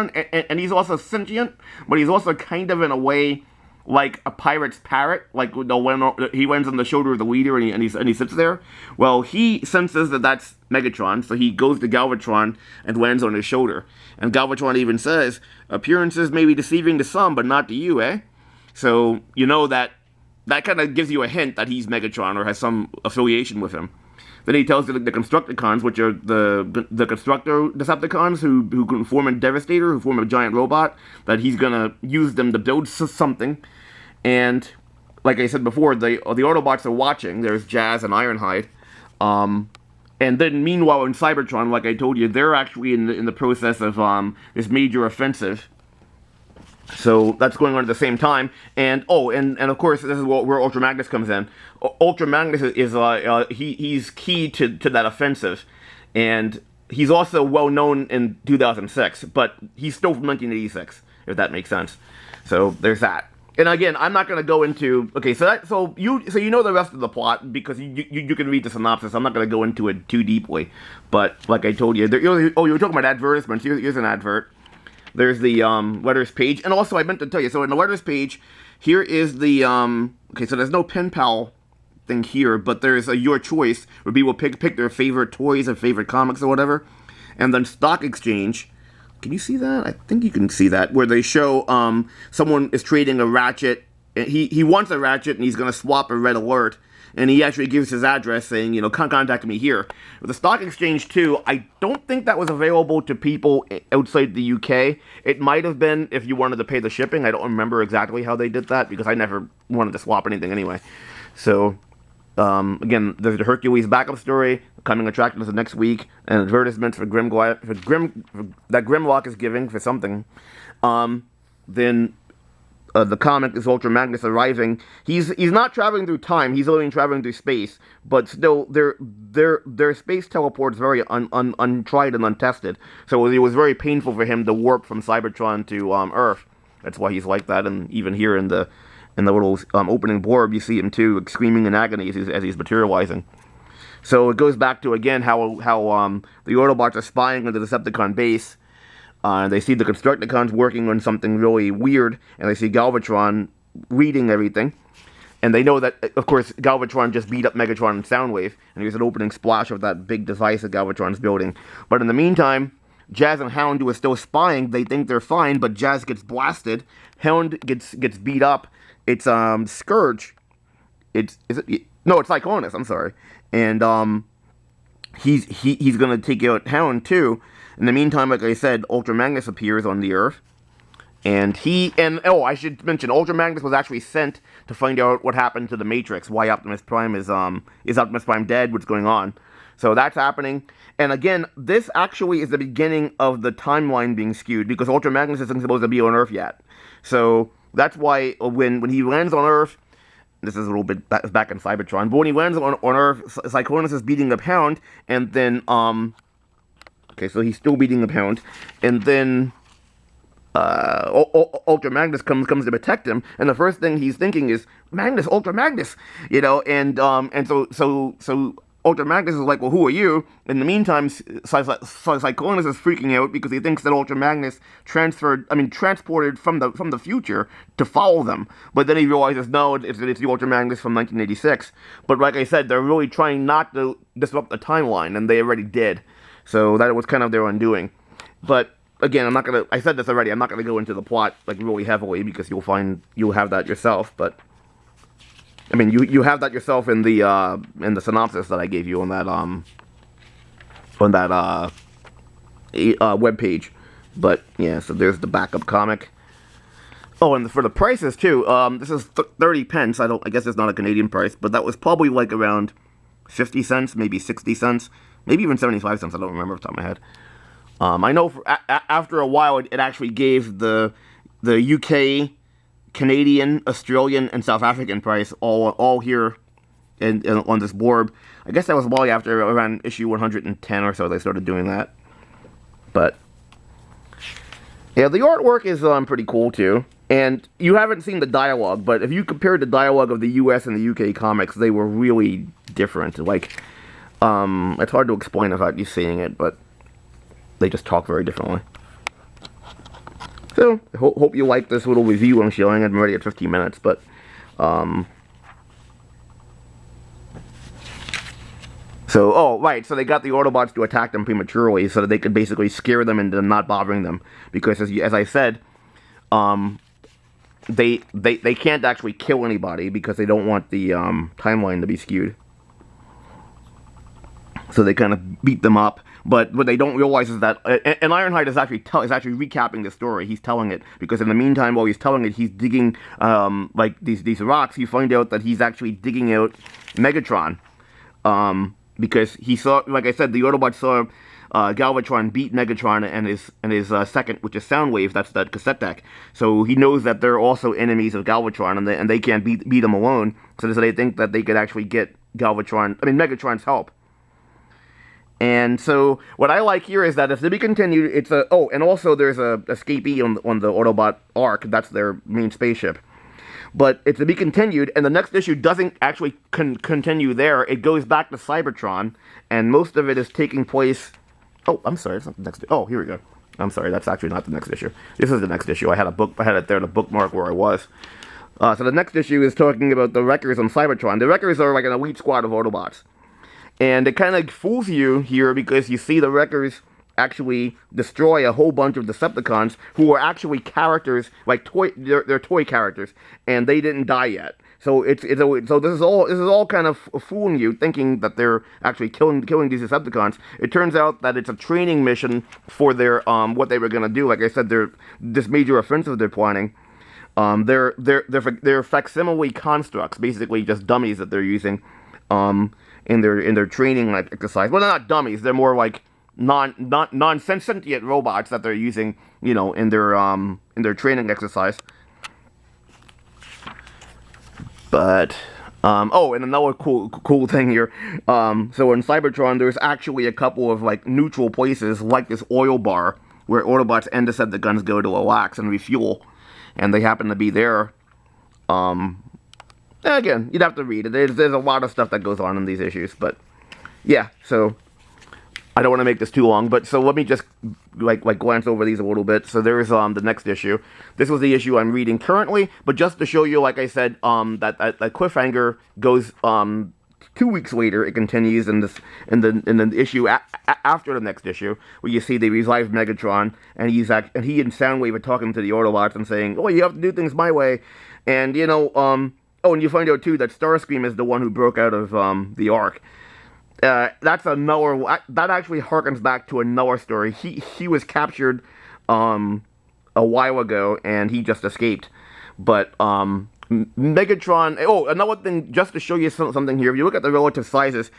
and he's also sentient, but he's also kind of in a way like a pirate's parrot, like when he lands on the shoulder of the leader and he sits there. Well, he senses that that's Megatron, so he goes to Galvatron and lands on his shoulder. And Galvatron even says, "Appearances may be deceiving to some, but not to you, eh?" So you know that kind of gives you a hint that he's Megatron or has some affiliation with him. Then he tells the Constructicons, which are the Constructor Decepticons who can form a Devastator, who form a giant robot, that he's gonna use them to build something. And like I said before, the Autobots are watching. There's Jazz and Ironhide. And then meanwhile in Cybertron, like I told you, they're actually in the process of this major offensive. So that's going on at the same time, and of course this is where Ultra Magnus comes in. Ultra Magnus is he's key to that offensive, and he's also well known in 2006, but he's still from 1986, if that makes sense. So there's that. And again, I'm not going to go into so you know the rest of the plot because you can read the synopsis. I'm not going to go into it too deeply, but like I told you, you were talking about advertisements. Here's an advert. There's the letters page, and also I meant to tell you, so in the letters page, here is the, so there's no pen pal thing here, but there's a your choice, where people pick their favorite toys or favorite comics or whatever, and then stock exchange, can you see that? I think you can see that, where they show, someone is trading a Ratchet, he wants a Ratchet, and he's going to swap a Red Alert, and he actually gives his address saying, contact me here. With the stock exchange too, I don't think that was available to people outside the UK. It might have been if you wanted to pay the shipping. I don't remember exactly how they did that because I never wanted to swap anything anyway. So, again, there's the Hercules backup story, coming attractions the next week, and advertisements for that Grimlock is giving for something. Then the comic is Ultra Magnus arriving. He's not traveling through time. He's only traveling through space. But still, their space teleport's very untried and untested. So it was very painful for him to warp from Cybertron to Earth. That's why he's like that. And even here in the little opening blurb, you see him too, screaming in agony as he's materializing. So it goes back to again how the Autobots are spying on the Decepticon base. They see the Constructicons working on something really weird, and they see Galvatron reading everything. And they know that, of course, Galvatron just beat up Megatron and Soundwave, and here's an opening splash of that big device that Galvatron's building. But in the meantime, Jazz and Hound, who are still spying, they think they're fine, but Jazz gets blasted. Hound gets beat up. It's Scourge. It's Cyclonus, I'm sorry. And he's gonna take out Hound too. In the meantime, like I said, Ultra Magnus appears on the Earth, and I should mention, Ultra Magnus was actually sent to find out what happened to the Matrix, why Optimus Prime is Optimus Prime dead, what's going on. So that's happening, and again, this actually is the beginning of the timeline being skewed, because Ultra Magnus isn't supposed to be on Earth yet. So that's why when he lands on Earth, this is a little bit back in Cybertron, but when he lands on Earth, Cyclonus is beating up Hound, and then, okay, so he's still beating the Hound, and then Ultra Magnus comes to protect him, and the first thing he's thinking is Magnus, Ultra Magnus, and so Ultra Magnus is like, well, who are you? In the meantime, Cyclonus is freaking out because he thinks that Ultra Magnus transported from the future to follow them. But then he realizes, no, it's the Ultra Magnus from 1986. But like I said, they're really trying not to disrupt the timeline, and they already did. So that was kind of their undoing. But again, I said this already, I'm not gonna go into the plot like really heavily because you'll have that yourself, but I mean you have that yourself in the synopsis that I gave you on that web page. But yeah, so there's the backup comic. Oh, and for the prices too, this is 30 pence. I guess it's not a Canadian price, but that was probably like around 50 cents, maybe 60 cents. Maybe even 75 cents, I don't remember off the top of my head. I know after a while it actually gave the UK, Canadian, Australian, and South African price all here on this blurb. I guess that was probably after around issue 110 or so they started doing that. But yeah, the artwork is pretty cool too. And you haven't seen the dialogue, but if you compare the dialogue of the US and the UK comics, they were really different. Like, it's hard to explain without you seeing it, but they just talk very differently. So, hope you like this little review I'm showing. I'm already at 15 minutes, but, so, oh, right, so they got the Autobots to attack them prematurely so that they could basically scare them into not bothering them. Because, as I said, they can't actually kill anybody because they don't want the timeline to be skewed. So they kind of beat them up. But what they don't realize is that, and Ironhide is actually recapping the story. He's telling it because in the meantime, while he's telling it, he's digging like these rocks. You find out that he's actually digging out Megatron, because he saw, like I said, the Autobots saw Galvatron beat Megatron and his second, which is Soundwave. That's that cassette deck. So he knows that they're also enemies of Galvatron, and they can't beat them alone. So they think that they could actually get Megatron's help. And so, what I like here is that it's to be continued. It's a and also there's a escapee on the Autobot Ark. That's their main spaceship. But it's to be continued, and the next issue doesn't actually continue there. It goes back to Cybertron, and most of it is taking place. Oh, I'm sorry, it's not the next. Oh, here we go. I'm sorry, that's actually not the next issue. This is the next issue. I had it there to bookmark where I was. So the next issue is talking about the Wreckers on Cybertron. The Wreckers are like an elite squad of Autobots. And it kind of fools you here because you see the Wreckers actually destroy a whole bunch of Decepticons who are actually characters, like they're toy characters, and they didn't die yet. So so this is all kind of fooling you, thinking that they're actually killing these Decepticons. It turns out that it's a training mission for their what they were gonna do. Like I said, this major offensive they're planning. They're facsimile constructs, basically just dummies that they're using. In their training exercise. Well, they're not dummies. They're more like non-sentient robots that they're using, in their training exercise. But and another cool thing here. So in Cybertron, there's actually a couple of like neutral places, like this oil bar, where Autobots and Decepticons go to relax and refuel, and they happen to be there. Again, you'd have to read it. There's a lot of stuff that goes on in these issues, but yeah. So I don't want to make this too long, but so let me just like glance over these a little bit. So there's the next issue. This was the issue I'm reading currently, but just to show you, like I said, that cliffhanger goes 2 weeks later. It continues in the issue after the next issue, where you see they revive Megatron, and he and Soundwave are talking to the Autobots and saying, "Oh, you have to do things my way," and and you find out, too, that Starscream is the one who broke out of the Ark. That actually harkens back to another story. He was captured a while ago, and he just escaped. But Megatron... Oh, another thing, just to show you something here. If you look at the relative sizes,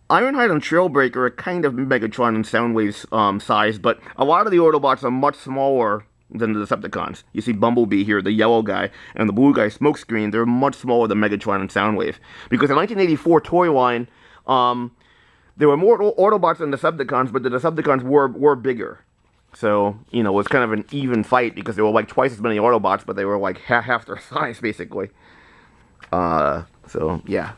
Ironhide and Trailbreaker are kind of Megatron and Soundwave's size, but a lot of the Autobots are much smaller than the Decepticons. You see Bumblebee here, the yellow guy, and the blue guy, Smokescreen. They're much smaller than Megatron and Soundwave. Because in 1984 Toyline, there were more Autobots than Decepticons, but the Decepticons were bigger. So, it was kind of an even fight because there were like twice as many Autobots, but they were like half their size, basically. So, yeah.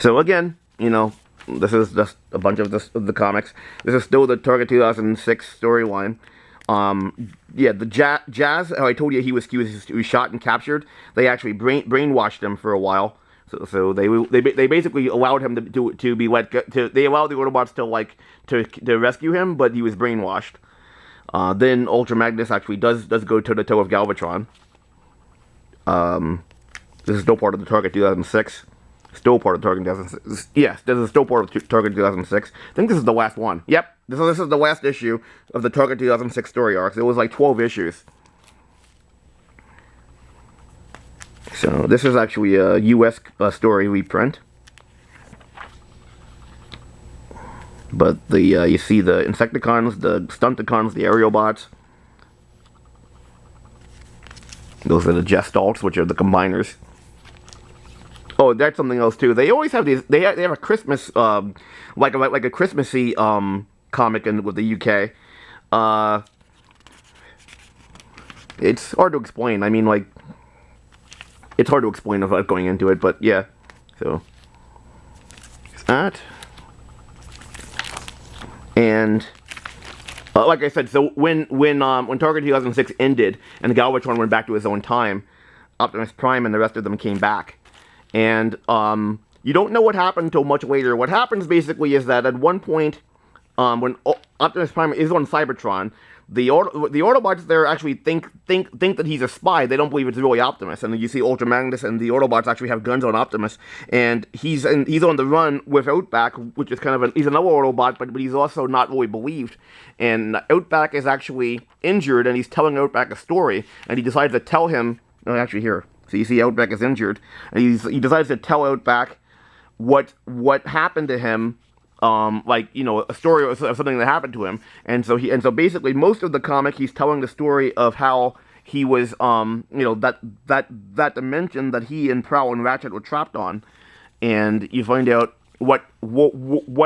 So, again, this is just a bunch of the comics. This is still the Target 2006 storyline. The Jazz, how I told you he was shot and captured. They actually brainwashed him for a while. So they basically allowed him to be let go. They allowed the Autobots to rescue him, but he was brainwashed. Then Ultra Magnus actually does go toe to toe with Galvatron. This is still part of the Target 2006. Still part of Target 2006. Yes, this is still part of Target 2006. I think this is the last one. Yep, this is the last issue of the Target 2006 story arcs. It was like 12 issues. So this is actually a U.S. Story reprint. But you see the Insecticons, the Stunticons, the Aerobots. Those are the Gestalts, which are the Combiners. Oh, that's something else too. They always have these. They have a Christmas, like a Christmassy comic with the UK. It's hard to explain. I mean, like, it's hard to explain without going into it. But yeah, so that, and Like I said, so when Target 2006 ended and Galvatron went back to his own time, Optimus Prime and the rest of them came back, and you don't know what happened until much later. What happens basically is that at one point, when Optimus Prime is on Cybertron, the Autobots there actually think that he's a spy. They don't believe it's really Optimus, and then you see Ultra Magnus and the Autobots actually have guns on Optimus, and he's on the run with Outback, which is kind of he's another Autobot, but he's also not really believed. And Outback is actually injured, and he's telling Outback a story, and he decides to tell him. Oh, actually, here, so you see Outback is injured, and he decides to tell Outback what happened to him. Like, you know, a story of something that happened to him, and so basically most of the comic he's telling the story of how he was, you know, that dimension that he and Prowl and Ratchet were trapped on, and you find out what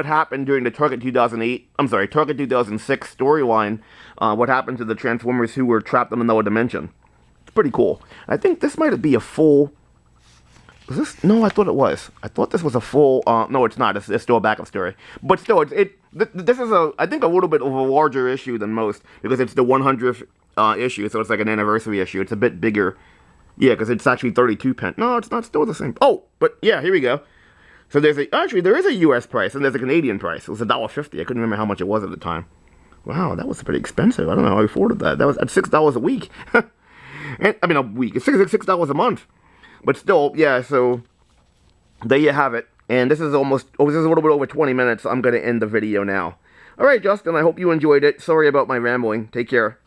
happened during the Target 2006 storyline, what happened to the Transformers who were trapped in another dimension. It's pretty cool. I think this might be a full. Was this? No, I thought it was. I thought this was a full. No, it's not. It's still a backup story. But still, this is I think a little bit of a larger issue than most because it's the 100th issue, so it's like an anniversary issue. It's a bit bigger. Yeah, because it's actually 32 pence. No, it's not still the same. Oh, but yeah, here we go. So there is a U.S. price and there's a Canadian price. It was $1.50. I couldn't remember how much it was at the time. Wow, that was pretty expensive. I don't know how I afforded that. That was at $6 a week. And, I mean, a week. It's $6 a month. But still, yeah, so there you have it. And this is a little bit over 20 minutes. So I'm going to end the video now. All right, Justin, I hope you enjoyed it. Sorry about my rambling. Take care.